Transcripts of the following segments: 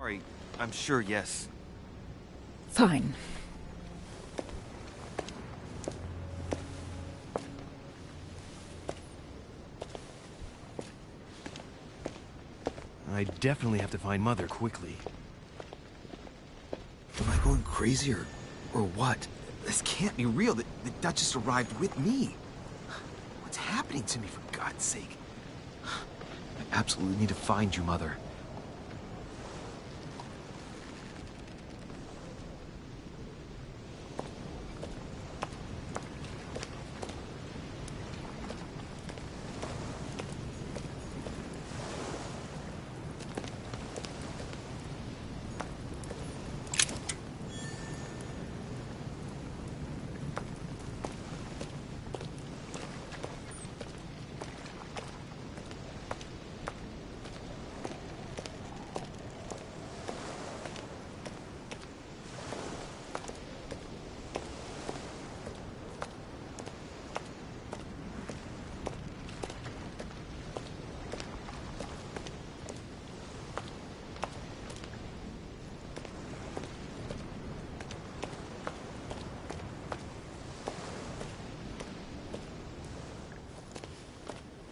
Sorry, I'm sure yes. Fine. I definitely have to find Mother quickly. Am I going crazy or what? This can't be real. The Duchess arrived with me. What's happening to me, for God's sake? I absolutely need to find you, Mother.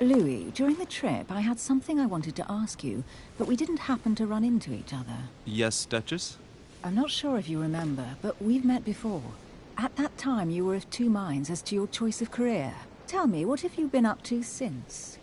Louis, during the trip, I had something I wanted to ask you, but we didn't happen to run into each other. Yes, Duchess? I'm not sure if you remember, but we've met before. At that time, you were of two minds as to your choice of career. Tell me, what have you been up to since?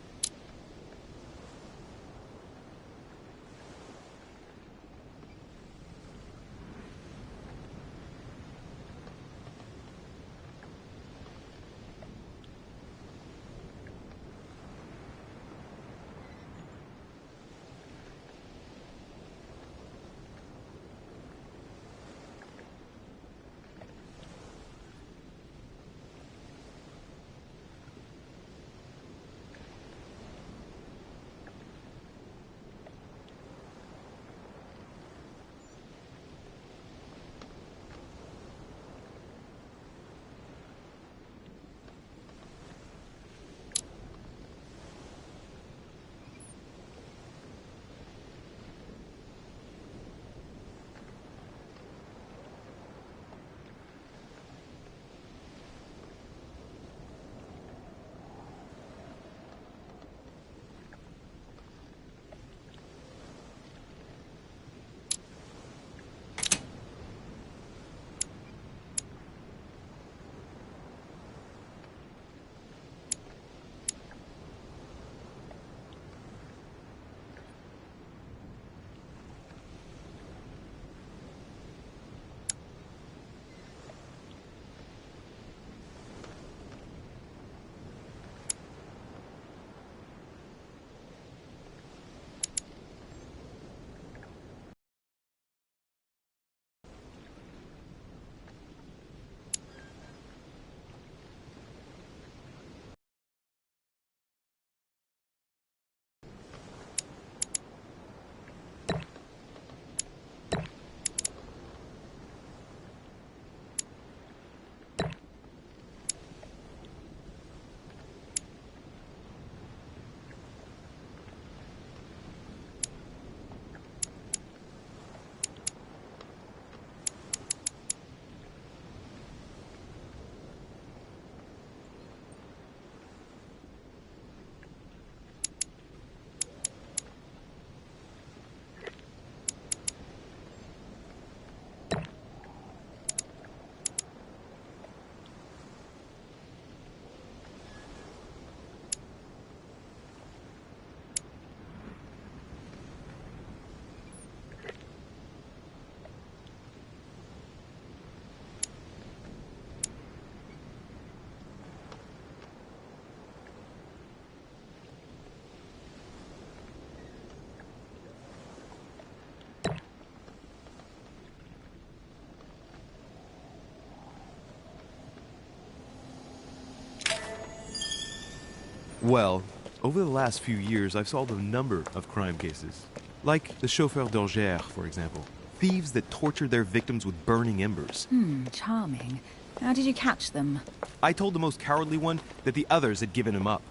Well, over the last few years, I've solved a number of crime cases. Like the chauffeur d'Angers, for example. Thieves that tortured their victims with burning embers. Charming. How did you catch them? I told the most cowardly one that the others had given him up.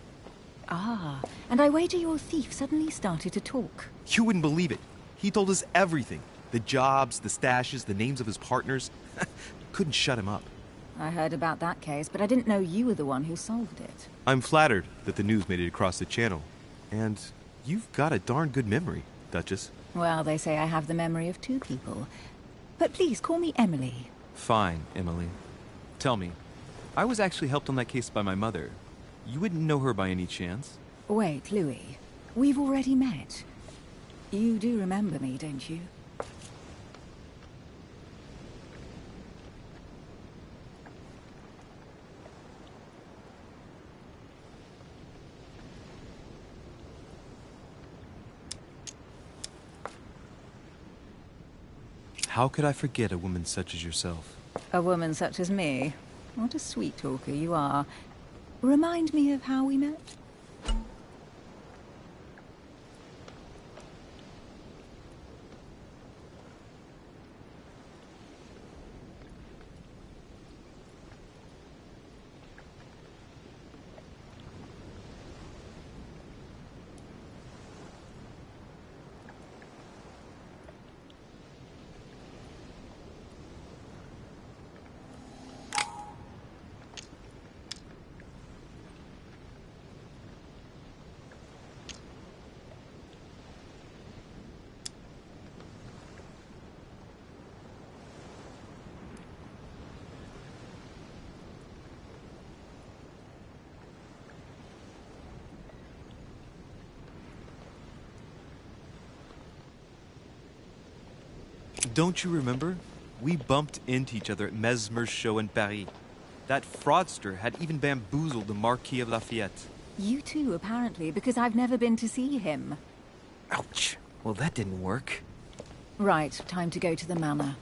Ah, and I wager your thief suddenly started to talk. You wouldn't believe it. He told us everything. The jobs, the stashes, the names of his partners. Couldn't shut him up. I heard about that case, but I didn't know you were the one who solved it. I'm flattered that the news made it across the channel. And you've got a darn good memory, Duchess. Well, they say I have the memory of two people. But please, call me Emily. Fine, Emily. Tell me, I was actually helped on that case by my mother. You wouldn't know her by any chance? Wait, Louis. We've already met. You do remember me, don't you? How could I forget a woman such as yourself? A woman such as me? What a sweet talker you are. Remind me of how we met? Don't you remember? We bumped into each other at Mesmer's show in Paris. That fraudster had even bamboozled the Marquis of Lafayette. You too, apparently, because I've never been to see him. Ouch. Well, that didn't work. Right, time to go to the manor.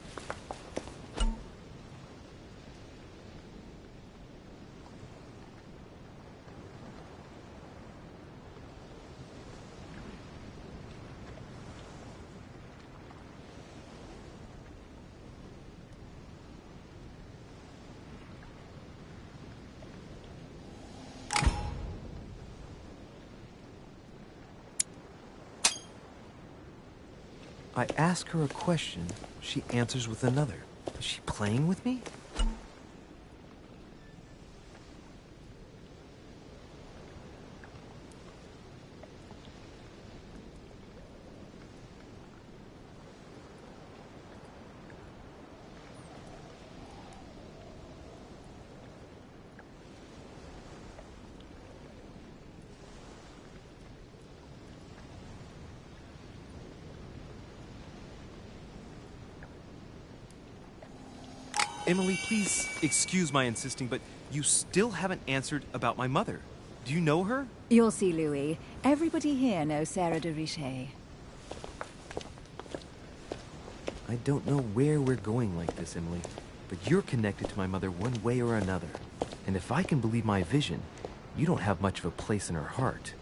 I ask her a question, she answers with another. Is she playing with me? Emily, please excuse my insisting, but you still haven't answered about my mother. Do you know her? You'll see, Louis. Everybody here knows Sarah de Richet. I don't know where we're going like this, Emily, but you're connected to my mother one way or another. And if I can believe my vision, you don't have much of a place in her heart.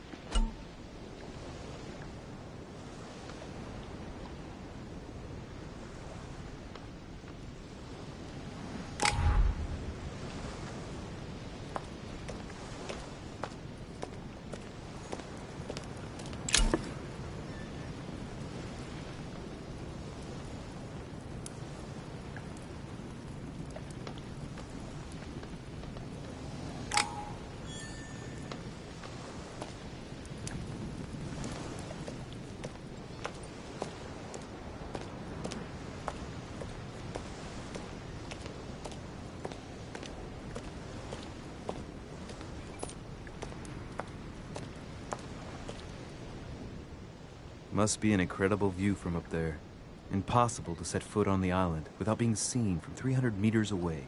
Must be an incredible view from up there. Impossible to set foot on the island without being seen from 300 meters away.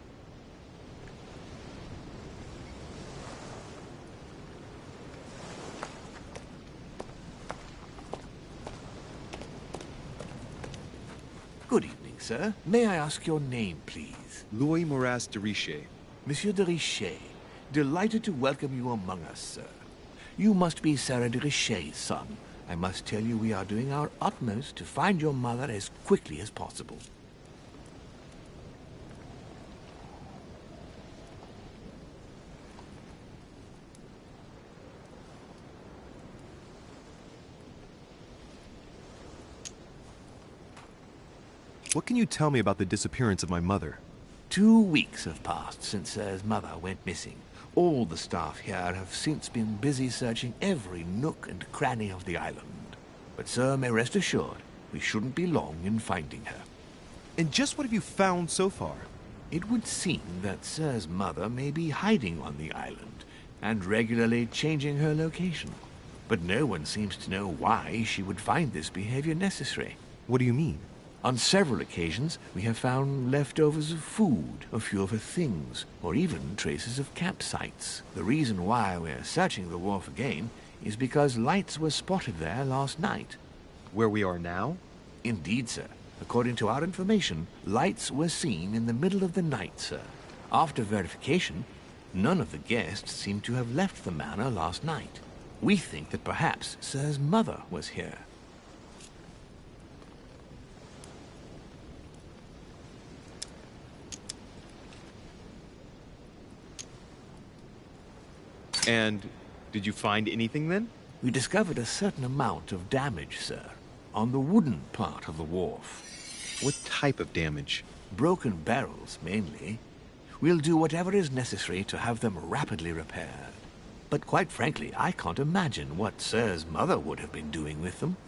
Good evening, sir. May I ask your name, please? Louis Moras de Richet. Monsieur de Richet. Delighted to welcome you among us, sir. You must be Sarah de Richet's son. I must tell you we are doing our utmost to find your mother as quickly as possible. What can you tell me about the disappearance of my mother? 2 weeks have passed since Sir's mother went missing. All the staff here have since been busy searching every nook and cranny of the island. But Sir may rest assured, we shouldn't be long in finding her. And just what have you found so far? It would seem that Sir's mother may be hiding on the island and regularly changing her location. But no one seems to know why she would find this behavior necessary. What do you mean? On several occasions, we have found leftovers of food, a few of her things, or even traces of campsites. The reason why we're searching the wharf again is because lights were spotted there last night. Where we are now? Indeed, sir. According to our information, lights were seen in the middle of the night, sir. After verification, none of the guests seem to have left the manor last night. We think that perhaps Sir's mother was here. And did you find anything then? We discovered a certain amount of damage, sir, on the wooden part of the wharf. What type of damage? Broken barrels, mainly. We'll do whatever is necessary to have them rapidly repaired. But quite frankly, I can't imagine what Sir's mother would have been doing with them.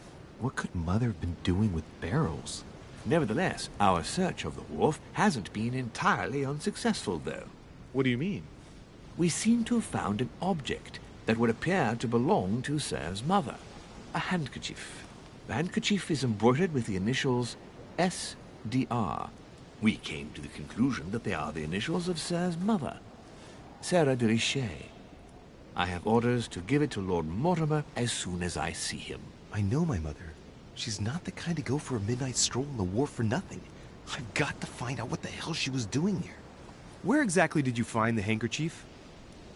What could Mother have been doing with barrels? Nevertheless, our search of the wharf hasn't been entirely unsuccessful, though. What do you mean? We seem to have found an object that would appear to belong to Sir's mother. A handkerchief. The handkerchief is embroidered with the initials S.D.R. We came to the conclusion that they are the initials of Sir's mother, Sarah de Richet. I have orders to give it to Lord Mortimer as soon as I see him. I know my mother. She's not the kind to go for a midnight stroll on the wharf for nothing. I've got to find out what the hell she was doing here. Where exactly did you find the handkerchief?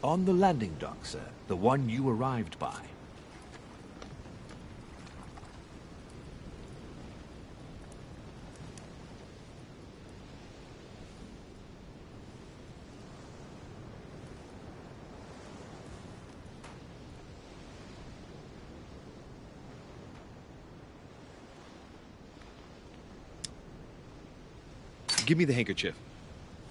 On the landing dock, sir. The one you arrived by. Give me the handkerchief.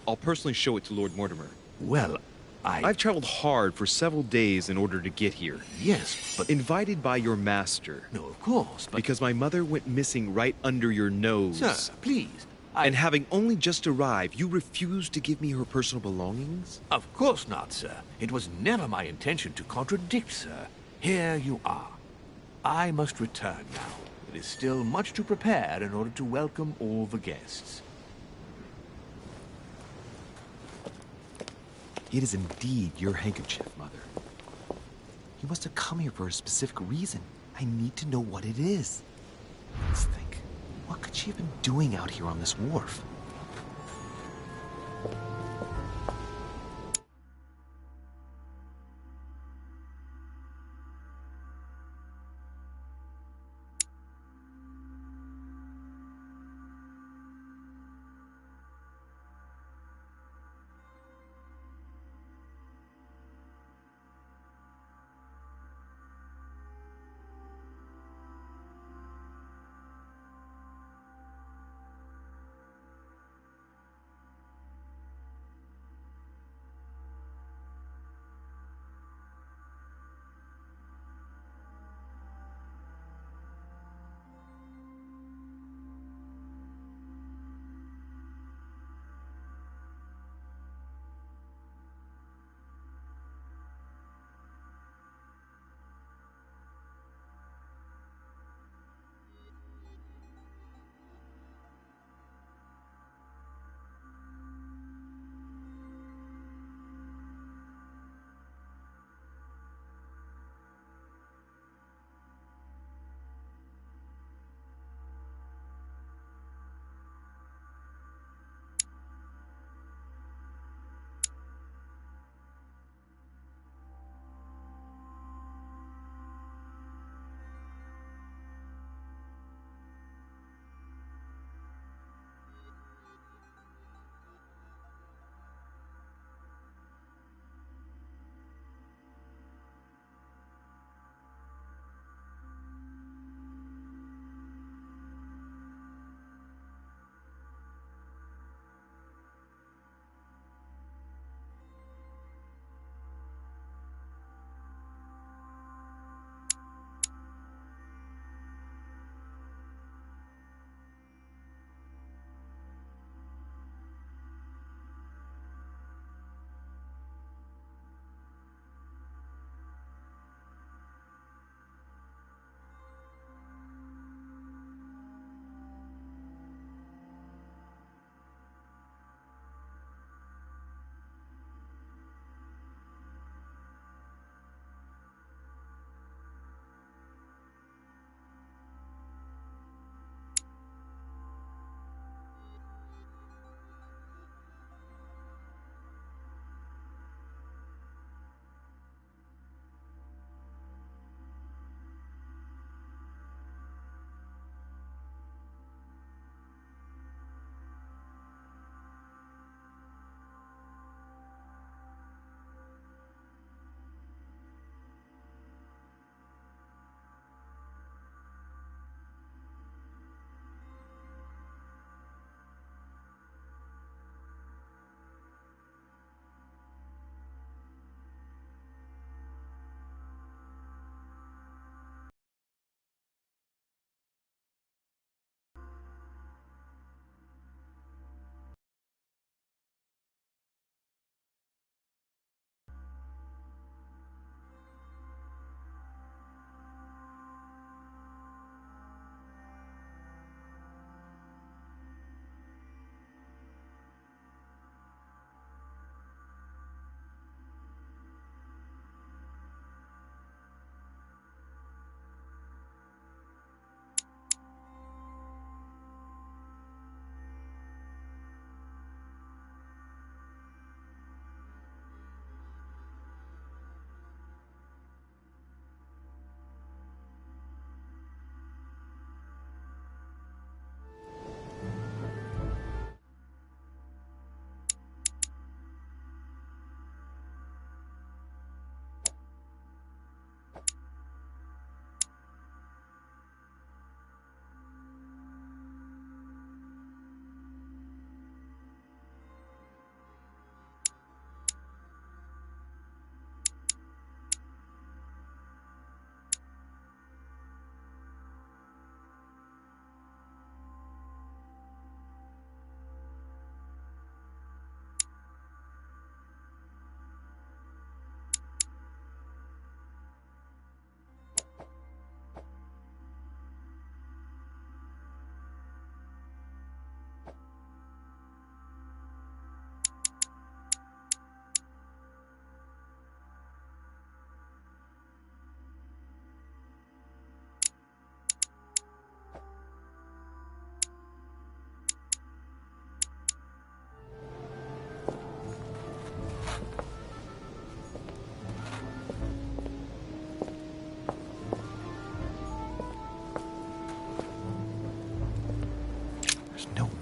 I'll personally show it to Lord Mortimer. Well, I've traveled hard for several days in order to get here. Yes, but... Invited by your master. No, of course, but... Because my mother went missing right under your nose. Sir, please. And having only just arrived, you refused to give me her personal belongings? Of course not, sir. It was never my intention to contradict, sir. Here you are. I must return now. It is still much to prepare in order to welcome all the guests. It is indeed your handkerchief, Mother. You must have come here for a specific reason. I need to know what it is. Let's think. What could she have been doing out here on this wharf?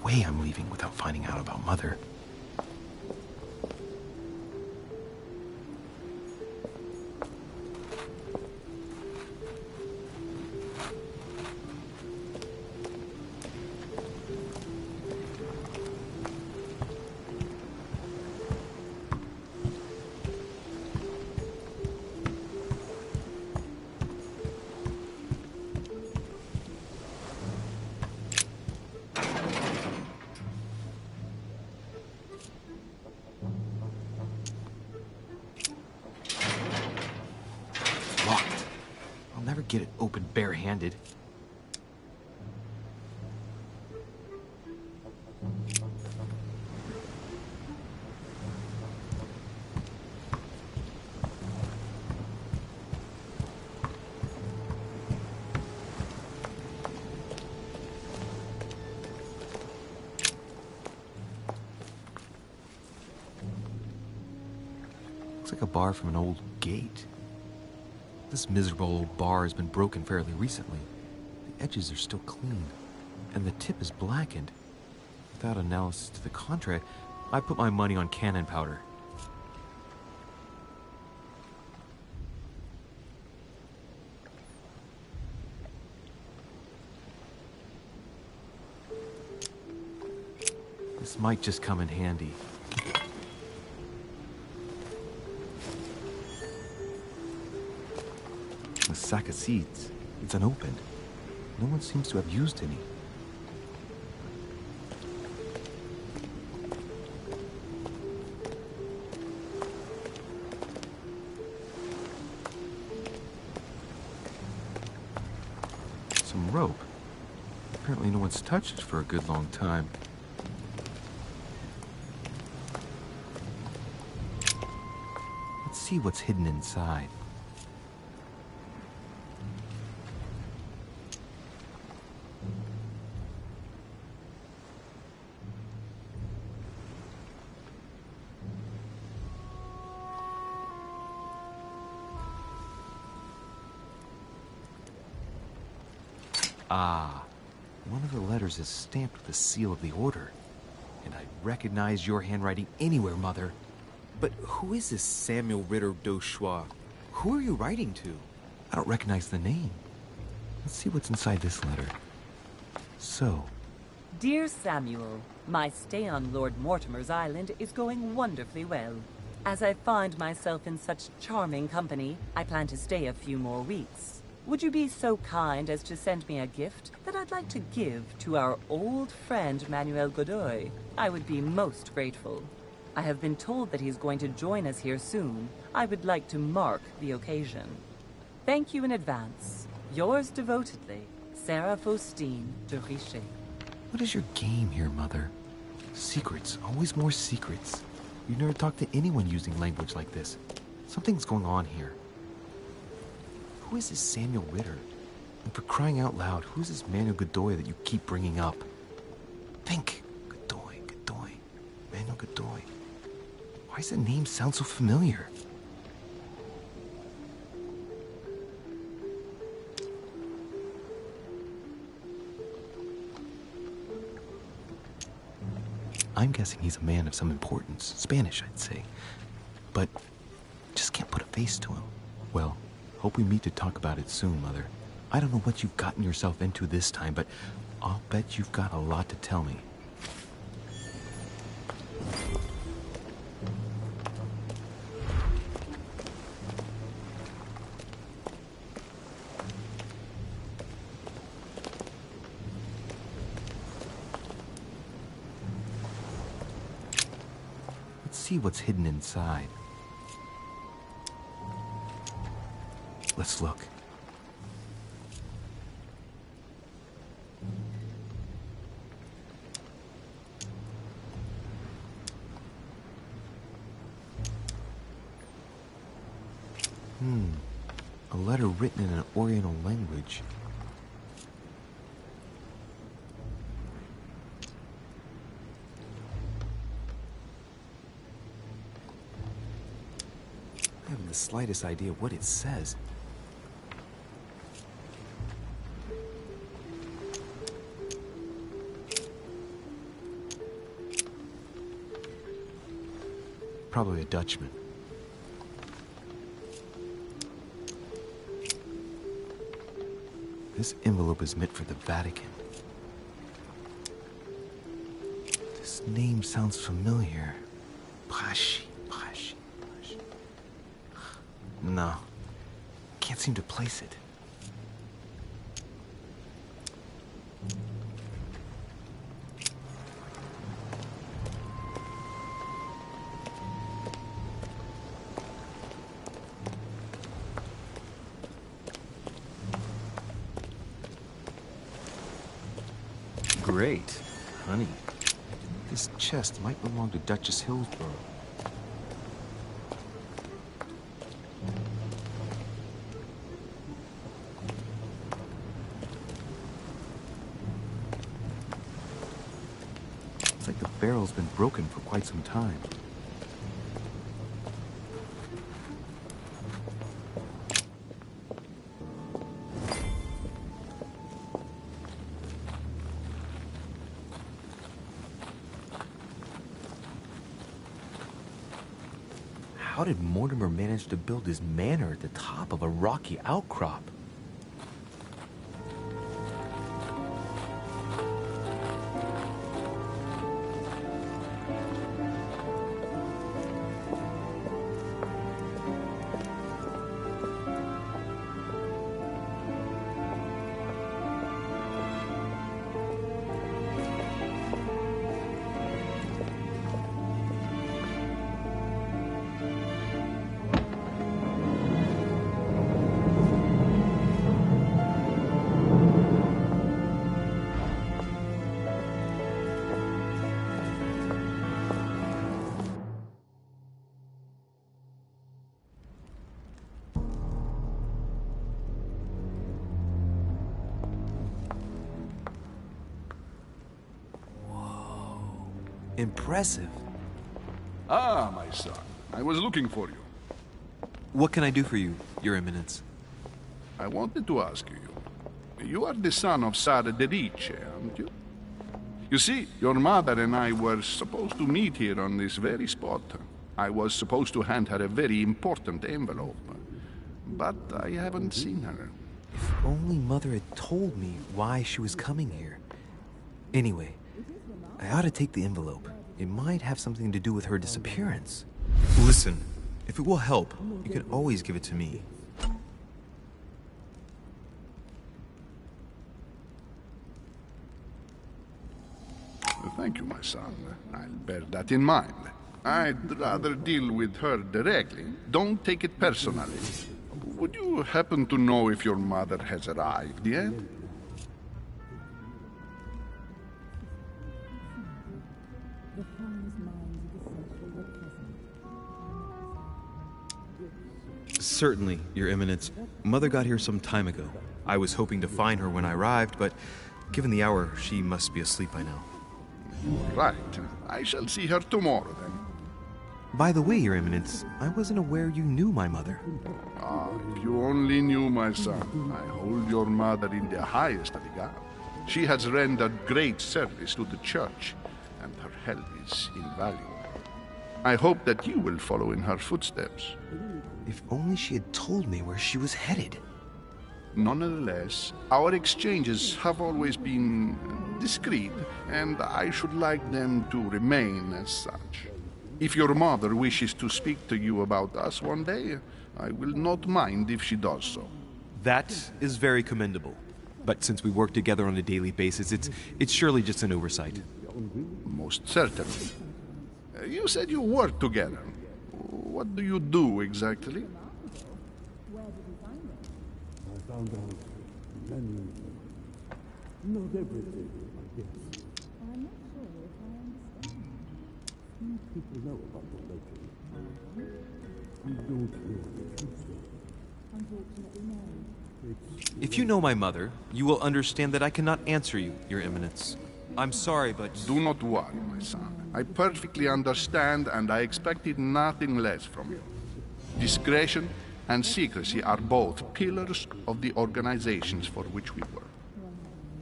way I'm leaving without finding out about Mother. Get it open barehanded. Looks like a bar from an old gate. This miserable old bar has been broken fairly recently. The edges are still clean, and the tip is blackened. Without analysis to the contrary, I put my money on cannon powder. This might just come in handy. A sack of seeds. It's unopened. No one seems to have used any. Some rope. Apparently no one's touched it for a good long time. Let's see what's hidden inside. Ah, one of the letters is stamped with the seal of the Order. And I recognize your handwriting anywhere, Mother. But who is this Samuel Ritter d'Auchois? Who are you writing to? I don't recognize the name. Let's see what's inside this letter. So. Dear Samuel, my stay on Lord Mortimer's island is going wonderfully well. As I find myself in such charming company, I plan to stay a few more weeks. Would you be so kind as to send me a gift that I'd like to give to our old friend Manuel Godoy? I would be most grateful. I have been told that he's going to join us here soon. I would like to mark the occasion. Thank you in advance. Yours devotedly, Sarah Faustine de Richet. What is your game here, Mother? Secrets, always more secrets. You've never talked to anyone using language like this. Something's going on here. Who is this Samuel Ritter? And for crying out loud, who's this Manuel Godoy that you keep bringing up? Think. Godoy, Godoy, Manuel Godoy. Why does the name sound so familiar? I'm guessing he's a man of some importance. Spanish, I'd say. But just can't put a face to him. Well, hope we meet to talk about it soon, Mother. I don't know what you've gotten yourself into this time, but I'll bet you've got a lot to tell me. Let's see what's hidden inside. Let's look. A letter written in an Oriental language. I haven't the slightest idea what it says. probably a Dutchman. This envelope is meant for the Vatican. This name sounds familiar. Pashi. No. Can't seem to place it. Great. Honey. This chest might belong to Duchess Hillsborough. It's like the barrel's been broken for quite some time. How did Mortimer manage to build his manor at the top of a rocky outcrop? Impressive. Ah, my son. I was looking for you. What can I do for you, Your Eminence? I wanted to ask you. You are the son of Sara de Riche, aren't you? You see, your mother and I were supposed to meet here on this very spot. I was supposed to hand her a very important envelope. But I haven't seen her. If only Mother had told me why she was coming here. Anyway, I ought to take the envelope. It might have something to do with her disappearance. Listen, if it will help, you can always give it to me. Thank you, my son. I'll bear that in mind. I'd rather deal with her directly. Don't take it personally. Would you happen to know if your mother has arrived yet? Certainly, Your Eminence. Mother got here some time ago. I was hoping to find her when I arrived, but given the hour, she must be asleep by now. Right. I shall see her tomorrow, then. By the way, Your Eminence, I wasn't aware you knew my mother. Ah, if you only knew, my son. I hold your mother in the highest regard. She has rendered great service to the church, and her help is invaluable. I hope that you will follow in her footsteps. If only she had told me where she was headed. Nonetheless, our exchanges have always been discreet, and I should like them to remain as such. If your mother wishes to speak to you about us one day, I will not mind if she does so. That is very commendable. But since we work together on a daily basis, it's surely just an oversight. Most certainly. You said you work together. What do you do exactly? I found out many, not everything, I guess. I'm not sure if I understand. Few people know about the legend. You don't know the truth. Unfortunately, no. If you know my mother, you will understand that I cannot answer you, Your Eminence. I'm sorry, but... Do not worry, my son. I perfectly understand, and I expected nothing less from you. Discretion and secrecy are both pillars of the organizations for which we work.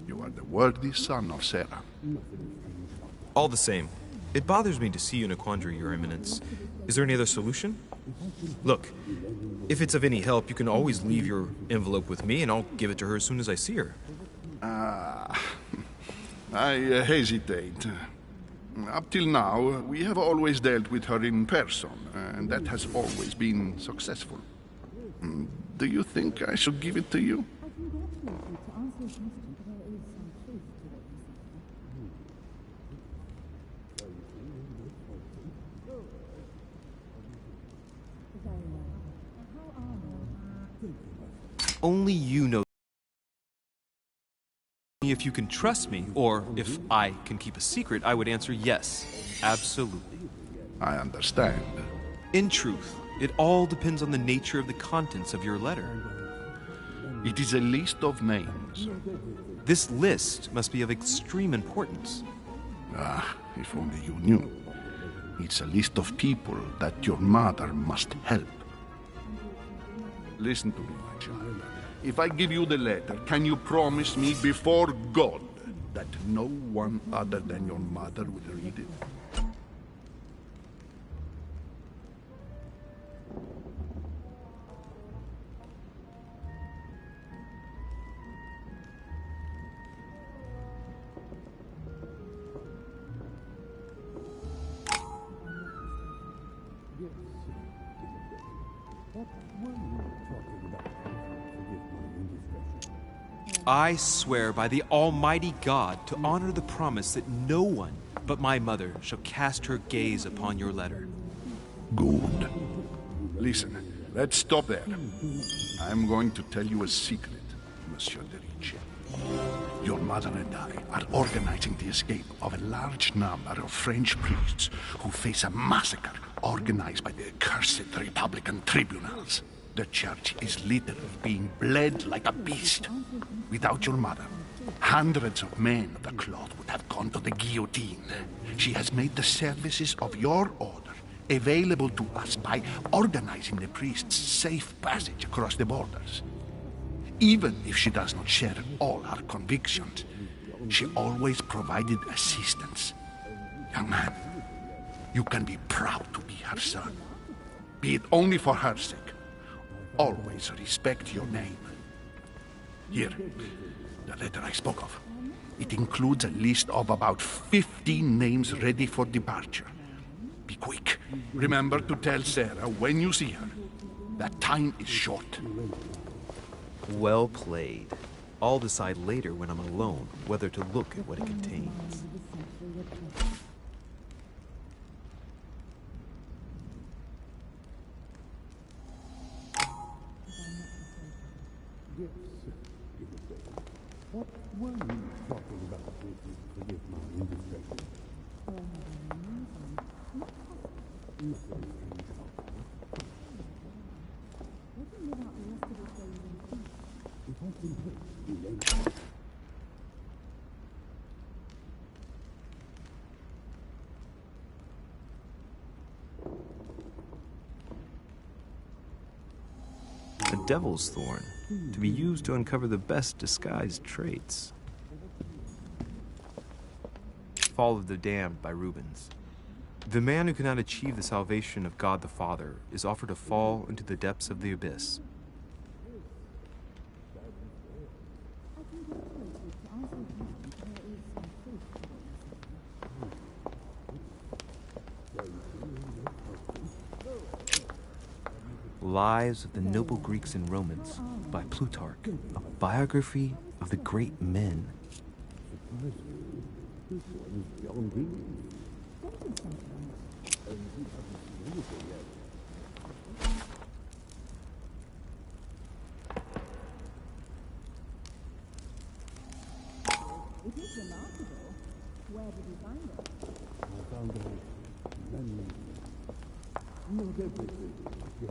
You are the worthy son of Sarah. All the same, It bothers me to see you in a quandary, Your Eminence. Is there any other solution? Look, if it's of any help, you can always leave your envelope with me and I'll give it to her as soon as I see her. I hesitate. Up till now, we have always dealt with her in person, and that has always been successful. Do you think I should give it to you? Only you know if you can trust me, or if I can keep a secret, I would answer yes, absolutely. I understand. In truth, it all depends on the nature of the contents of your letter. It is a list of names. This list must be of extreme importance. If only you knew. It's a list of people that your mother must help. Listen to me, my child. If I give you the letter, can you promise me before God that no one other than your mother will read it? I swear by the Almighty God to honor the promise that no one but my mother shall cast her gaze upon your letter. Good. Listen, let's stop there. I'm going to tell you a secret, Monsieur de Ricci. Your mother and I are organizing the escape of a large number of French priests who face a massacre organized by the accursed Republican tribunals. The church is literally being bled like a beast. Without your mother, hundreds of men of the cloth would have gone to the guillotine. She has made the services of your order available to us by organizing the priests' safe passage across the borders. Even if she does not share all our convictions, she always provided assistance. Young man, you can be proud to be her son. Be it only for her sake. Always respect your name. Here, the letter I spoke of. It includes a list of about 15 names ready for departure. Be quick. Remember to tell Sarah when you see her that time is short. Well played. I'll decide later when I'm alone whether to look at what it contains. What were you talking about? Forgive my indiscretion. A devil's thorn, to be used to uncover the best disguised traits. Fall of the Damned by Rubens. The man who cannot achieve the salvation of God the Father is offered to fall into the depths of the abyss. Lives of the Noble Greeks and Romans by Plutarch, a biography of the great men. It is remarkable. Where did you find it? I found many, not everything, yes.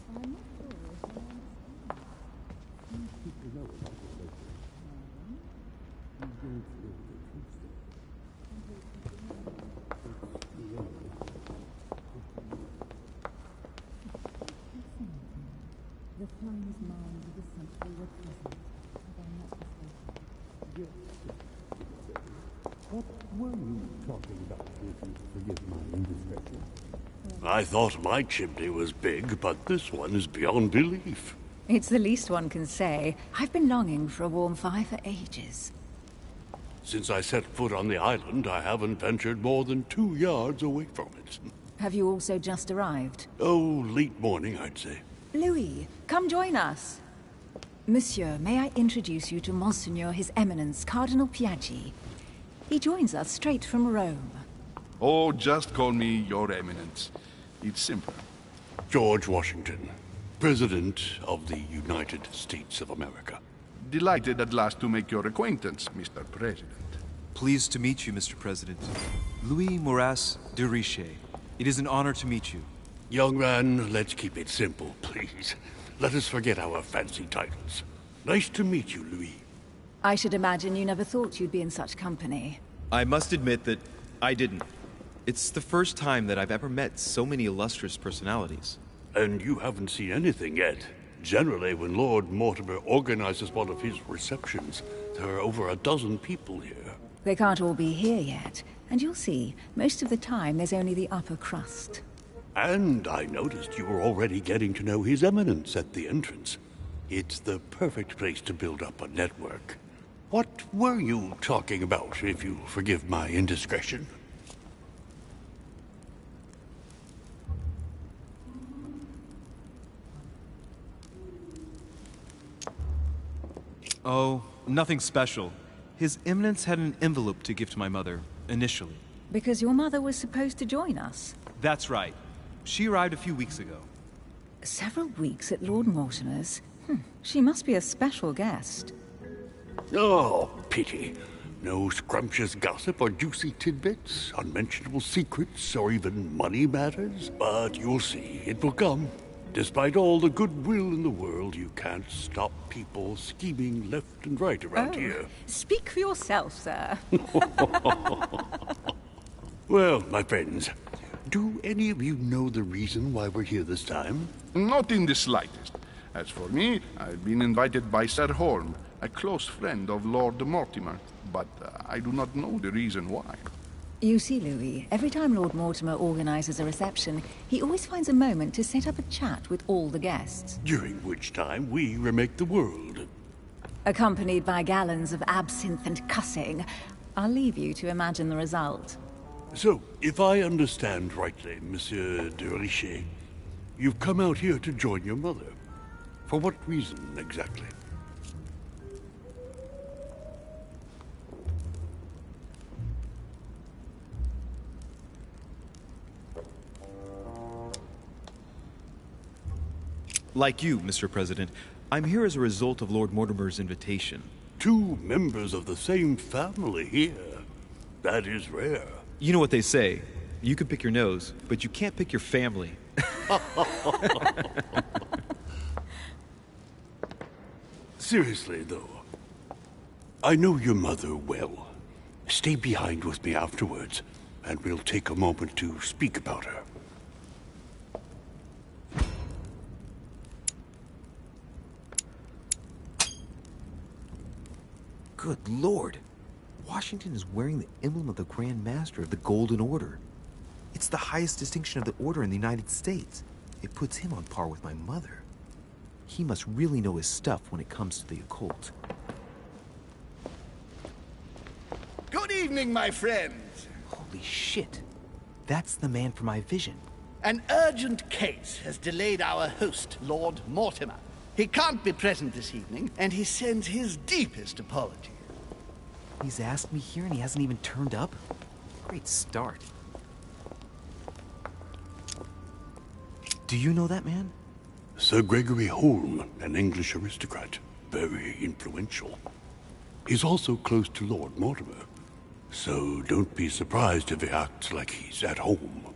I'm not sure if I understand. People know about the letter. You don't know the truth. The finest minds of the century were present, if I'm not mistaken. Yes. What were you talking about? if you forgive my indiscretion. I thought my chimney was big, but this one is beyond belief. It's the least one can say. I've been longing for a warm fire for ages. Since I set foot on the island, I haven't ventured more than 2 yards away from it. Have you also just arrived? Oh, late morning, I'd say. Louis, come join us. Monsieur, may I introduce you to Monseigneur His Eminence Cardinal Piaggi? He joins us straight from Rome. Oh, just call me Your Eminence. It's simple. George Washington, President of the United States of America. Delighted at last to make your acquaintance, Mr. President. Pleased to meet you, Mr. President. Louis Moras de Richet. It is an honor to meet you. Young man, let's keep it simple, please. Let us forget our fancy titles. Nice to meet you, Louis. I should imagine you never thought you'd be in such company. I must admit that I didn't. It's the first time that I've ever met so many illustrious personalities. And you haven't seen anything yet. Generally, when Lord Mortimer organizes one of his receptions, there are over a dozen people here. They can't all be here yet, and you'll see, most of the time there's only the upper crust. And I noticed you were already getting to know His Eminence at the entrance. It's the perfect place to build up a network. What were you talking about, if you forgive my indiscretion? Oh, nothing special. His Eminence had an envelope to give to my mother, initially. Because your mother was supposed to join us. That's right. She arrived a few weeks ago. Several weeks at Lord Mortimer's? She must be a special guest. Oh, pity. No scrumptious gossip or juicy tidbits, unmentionable secrets, or even money matters. But you'll see, it will come. Despite all the goodwill in the world, you can't stop people scheming left and right around here. Speak for yourself, sir. Well, my friends, do any of you know the reason why we're here this time? Not in the slightest. As for me, I've been invited by Sir Holm, a close friend of Lord Mortimer, but I do not know the reason why. You see, Louis, every time Lord Mortimer organizes a reception, he always finds a moment to set up a chat with all the guests. During which time we remake the world. Accompanied by gallons of absinthe and cussing. I'll leave you to imagine the result. So, if I understand rightly, Monsieur de Richet, you've come out here to join your mother. For what reason, exactly? Like you, Mr. President, I'm here as a result of Lord Mortimer's invitation. 2 members of the same family here. That is rare. You know what they say. You can pick your nose, but you can't pick your family. Seriously, though, I know your mother well. Stay behind with me afterwards, and we'll take a moment to speak about her. Good Lord. Washington is wearing the emblem of the Grand Master of the Golden Order. It's the highest distinction of the Order in the United States. It puts him on par with my mother. He must really know his stuff when it comes to the occult. Good evening, my friends. Holy shit. That's the man for my vision. An urgent case has delayed our host, Lord Mortimer. He can't be present this evening, and he sends his deepest apologies. He's asked me here and he hasn't even turned up? Great start. Do you know that man? Sir Gregory Holm, an English aristocrat. Very influential. He's also close to Lord Mortimer. So don't be surprised if he acts like he's at home.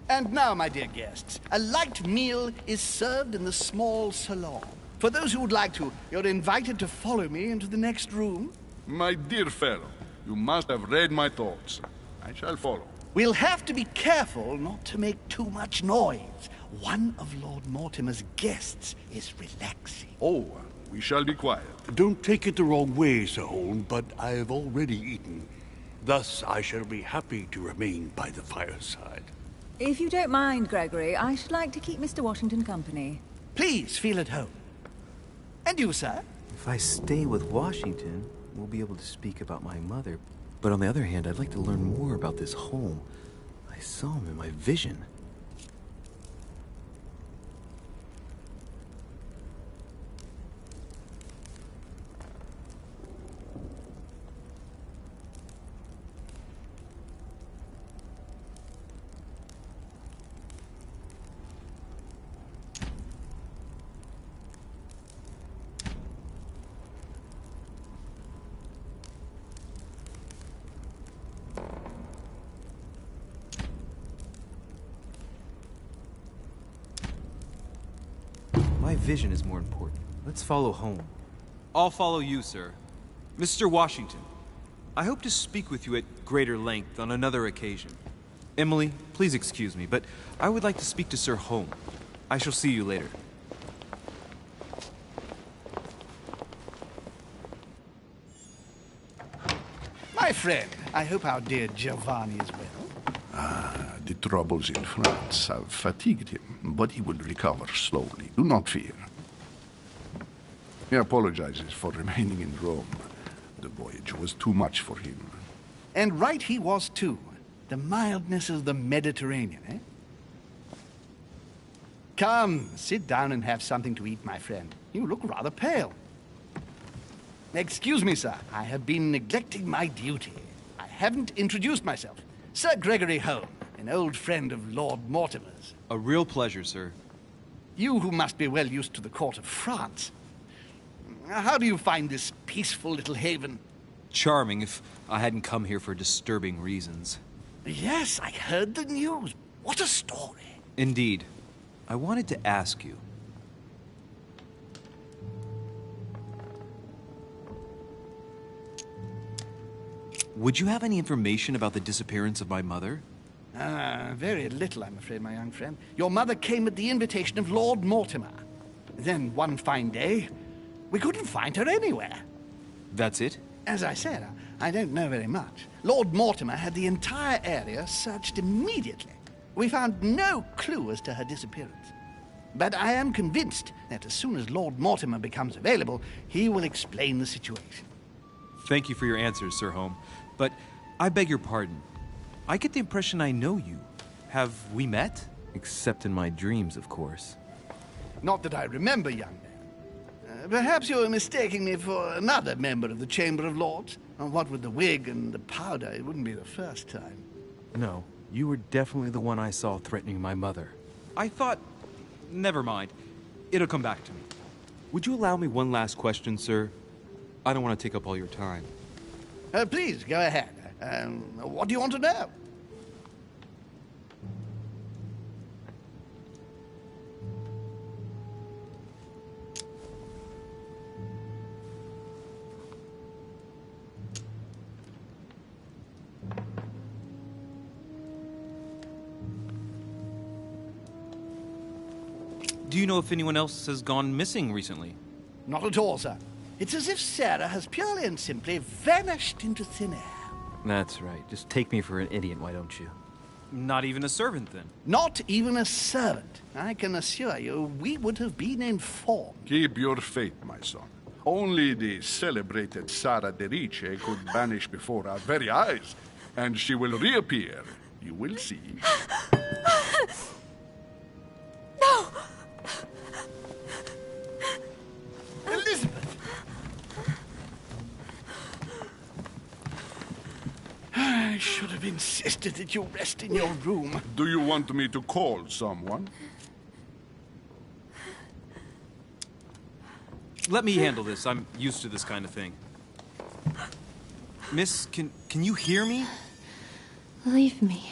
And now, my dear guests, a light meal is served in the small salon. For those who would like to, you're invited to follow me into the next room. My dear fellow, you must have read my thoughts. I shall follow. We'll have to be careful not to make too much noise. One of Lord Mortimer's guests is relaxing. Oh, we shall be quiet. Don't take it the wrong way, Sir Holm, but I have already eaten. Thus, I shall be happy to remain by the fireside. If you don't mind, Gregory, I should like to keep Mr. Washington company. Please feel at home. And you, sir? If I stay with Washington, we'll be able to speak about my mother. But on the other hand, I'd like to learn more about this home. I saw him in my vision. My vision is more important. Let's follow home. I'll follow you, sir. Mr. Washington, I hope to speak with you at greater length on another occasion. Emily, please excuse me, but I would like to speak to Sir Home. I shall see you later. My friend, I hope our dear Giovanni is well. The troubles in France have fatigued him, but he will recover slowly. Do not fear. He apologizes for remaining in Rome. The voyage was too much for him. And right he was, too. The mildness of the Mediterranean, eh? Come, sit down and have something to eat, my friend. You look rather pale. Excuse me, sir. I have been neglecting my duty. I haven't introduced myself. Sir Gregory Home, an old friend of Lord Mortimer's. A real pleasure, sir. You who must be well used to the court of France. How do you find this peaceful little haven? Charming if I hadn't come here for disturbing reasons. Yes, I heard the news. What a story. Indeed. I wanted to ask you. Would you have any information about the disappearance of my mother? Very little, I'm afraid, my young friend. Your mother came at the invitation of Lord Mortimer. Then, one fine day, we couldn't find her anywhere. That's it? As I said, I don't know very much. Lord Mortimer had the entire area searched immediately. We found no clue as to her disappearance. But I am convinced that as soon as Lord Mortimer becomes available, he will explain the situation. Thank you for your answers, Sir Home. But I beg your pardon. I get the impression I know you. Have we met? Except in my dreams, of course. Not that I remember, young man. Perhaps you're mistaking me for another member of the Chamber of Lords. What with the wig and the powder, it wouldn't be the first time. No, you were definitely the one I saw threatening my mother. I thought... Never mind. It'll come back to me. Would you allow me one last question, sir? I don't want to take up all your time. Please, go ahead. What do you want to know? Do you know if anyone else has gone missing recently? Not at all, sir. It's as if Sarah has purely and simply vanished into thin air. That's right. Just take me for an idiot, why don't you? Not even a servant, then? Not even a servant. I can assure you, we would have been informed. Keep your faith, my son. Only the celebrated Sara de Rice could vanish before our very eyes, and she will reappear. You will see. No! Elizabeth! I should have insisted that you rest in your room. Do you want me to call someone? Let me handle this. I'm used to this kind of thing. Miss, can you hear me? Leave me.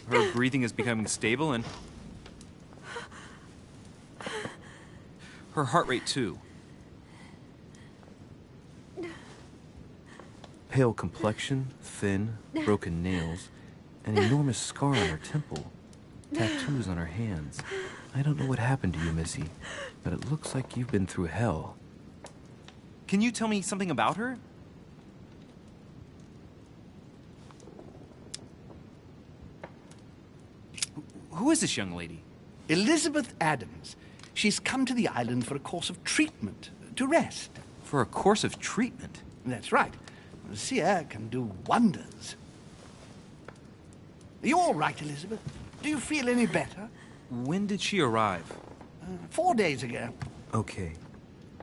Her breathing is becoming stable and... her heart rate, too. Pale complexion, thin, broken nails, an enormous scar on her temple, tattoos on her hands. I don't know what happened to you, Missy, but it looks like you've been through hell. Can you tell me something about her? Who is this young lady? Elizabeth Adams. She's come to the island for a course of treatment, to rest. For a course of treatment? That's right. Seer can do wonders. Are you all right, Elizabeth? Do you feel any better? When did she arrive? 4 days ago. Okay.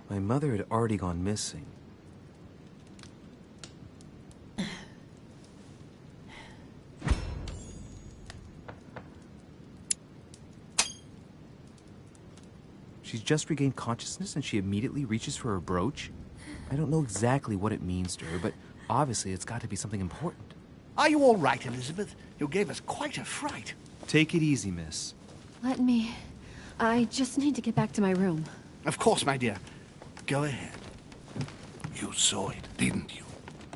My mother had already gone missing. She's just regained consciousness and she immediately reaches for her brooch? I don't know exactly what it means to her, but obviously it's got to be something important. Are you all right, Elizabeth? You gave us quite a fright. Take it easy, miss. Let me... I just need to get back to my room. Of course, my dear. Go ahead. You saw it, didn't you?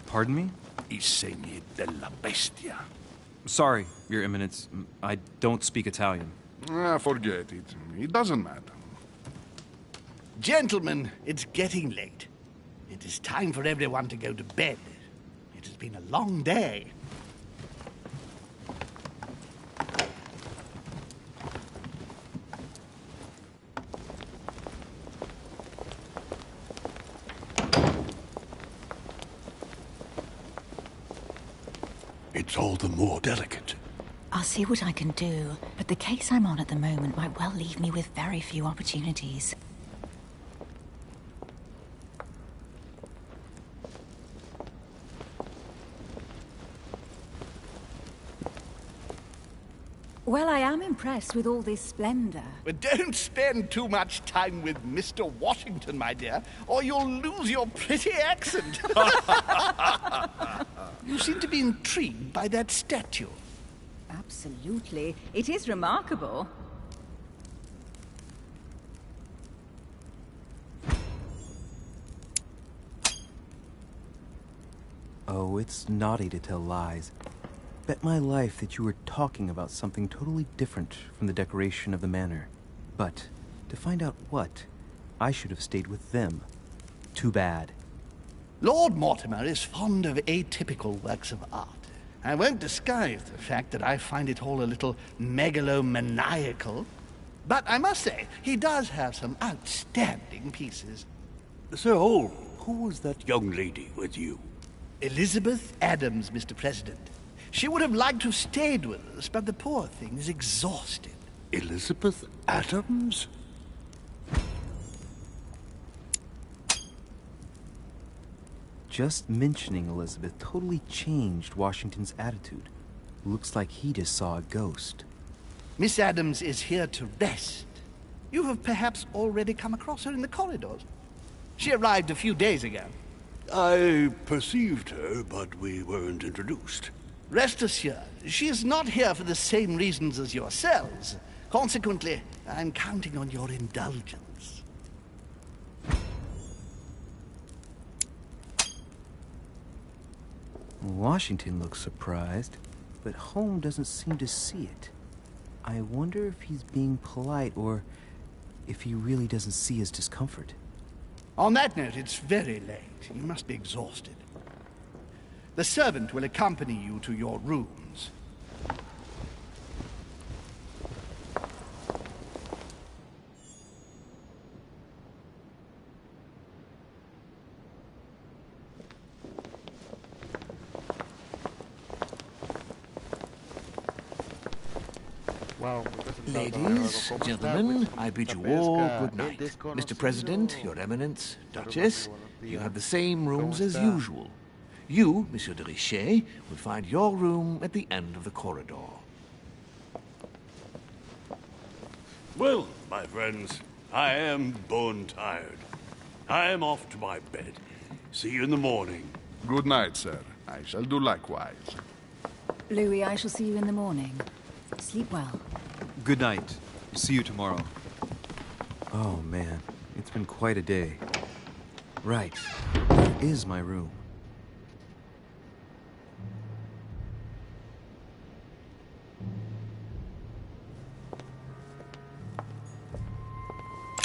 Pardon me? I segni della bestia. Sorry, Your Eminence. I don't speak Italian. Forget it. It doesn't matter. Gentlemen, it's getting late. It is time for everyone to go to bed. It has been a long day. It's all the more delicate. I'll see what I can do, but the case I'm on at the moment might well leave me with very few opportunities. Well, I am impressed with all this splendor. But don't spend too much time with Mr. Washington, my dear, or you'll lose your pretty accent. You seem to be intrigued by that statue. Absolutely. It is remarkable. Oh, it's naughty to tell lies. Bet my life that you were talking about something totally different from the decoration of the manor. But, to find out what, I should have stayed with them. Too bad. Lord Mortimer is fond of atypical works of art. I won't disguise the fact that I find it all a little megalomaniacal. But I must say, he does have some outstanding pieces. Sir Hall, who was that young lady with you? Elizabeth Adams, Mr. President. She would have liked to have stayed with us, but the poor thing is exhausted. Elizabeth Adams? Just mentioning Elizabeth totally changed Washington's attitude. Looks like he just saw a ghost. Miss Adams is here to rest. You have perhaps already come across her in the corridors. She arrived a few days ago. I perceived her, but we weren't introduced. Rest assured, she is not here for the same reasons as yourselves. Consequently, I'm counting on your indulgence. Washington looks surprised, but Holmes doesn't seem to see it. I wonder if he's being polite or if he really doesn't see his discomfort. On that note, it's very late. You must be exhausted. The servant will accompany you to your rooms. Ladies, gentlemen, I bid you all good night. Mr. President, Your Eminence, Duchess, you have the same rooms as usual. You, Monsieur de Richet, will find your room at the end of the corridor. Well, my friends, I am bone tired. I am off to my bed. See you in the morning. Good night, sir. I shall do likewise. Louis, I shall see you in the morning. Sleep well. Good night. See you tomorrow. Oh man, it's been quite a day. Right, where is my room?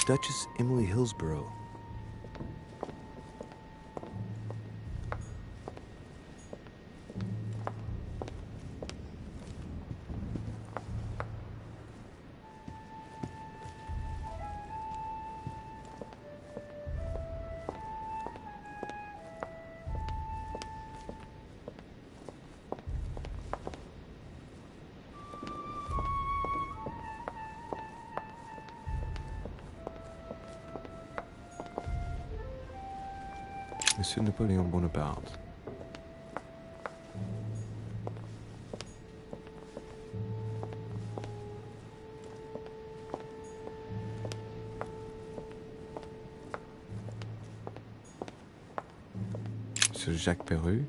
Duchess Emily Hillsborough. Monsieur Napoleon Bonaparte. Monsieur Jacques Perru.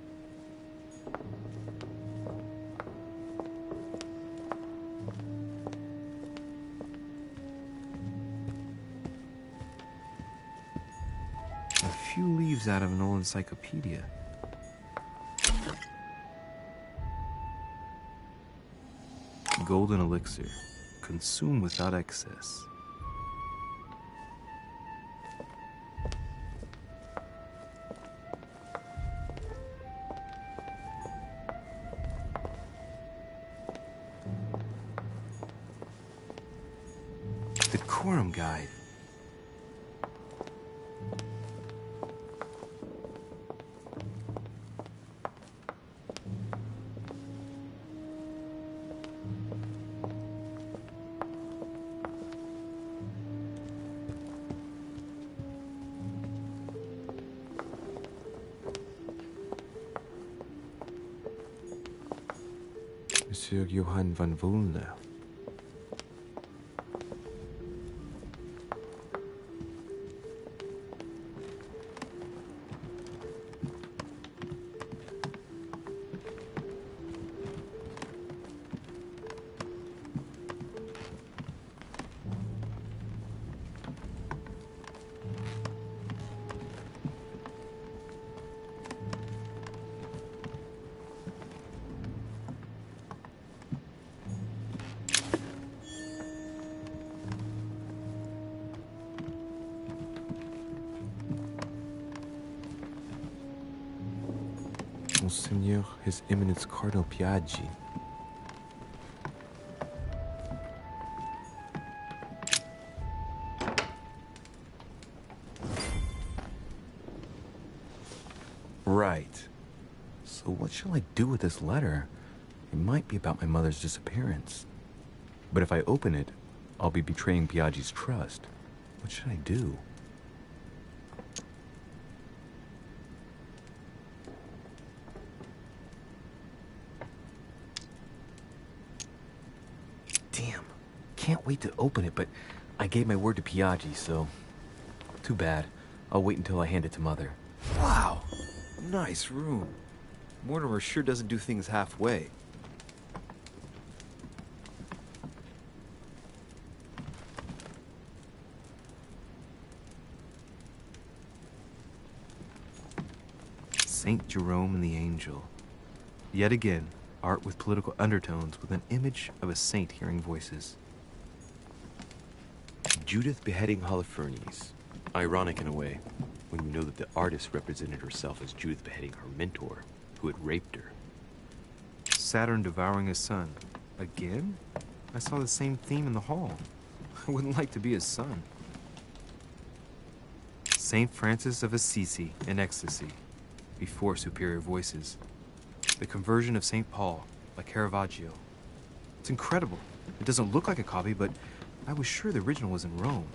Few leaves out of an old encyclopedia. Golden elixir. Consume without excess. Decorum guide. Monsieur Johann van Volner. Monseigneur, His Eminence Cardinal Piaggi. Right. So what shall I do with this letter? It might be about my mother's disappearance. But if I open it, I'll be betraying Piaggi's trust. What should I do? Damn. Can't wait to open it, but I gave my word to Piaggi, so... Too bad. I'll wait until I hand it to Mother. Wow! Nice room. Mortimer sure doesn't do things halfway. Saint Jerome and the Angel. Yet again, art with political undertones with an image of a saint hearing voices. Judith beheading Holofernes. Ironic in a way, when you know that the artist represented herself as Judith beheading her mentor, who had raped her. Saturn devouring his son. Again? I saw the same theme in the hall. I wouldn't like to be his son. Saint Francis of Assisi in ecstasy, before superior voices. The Conversion of St. Paul by Caravaggio. It's incredible. It doesn't look like a copy, but I was sure the original was in Rome.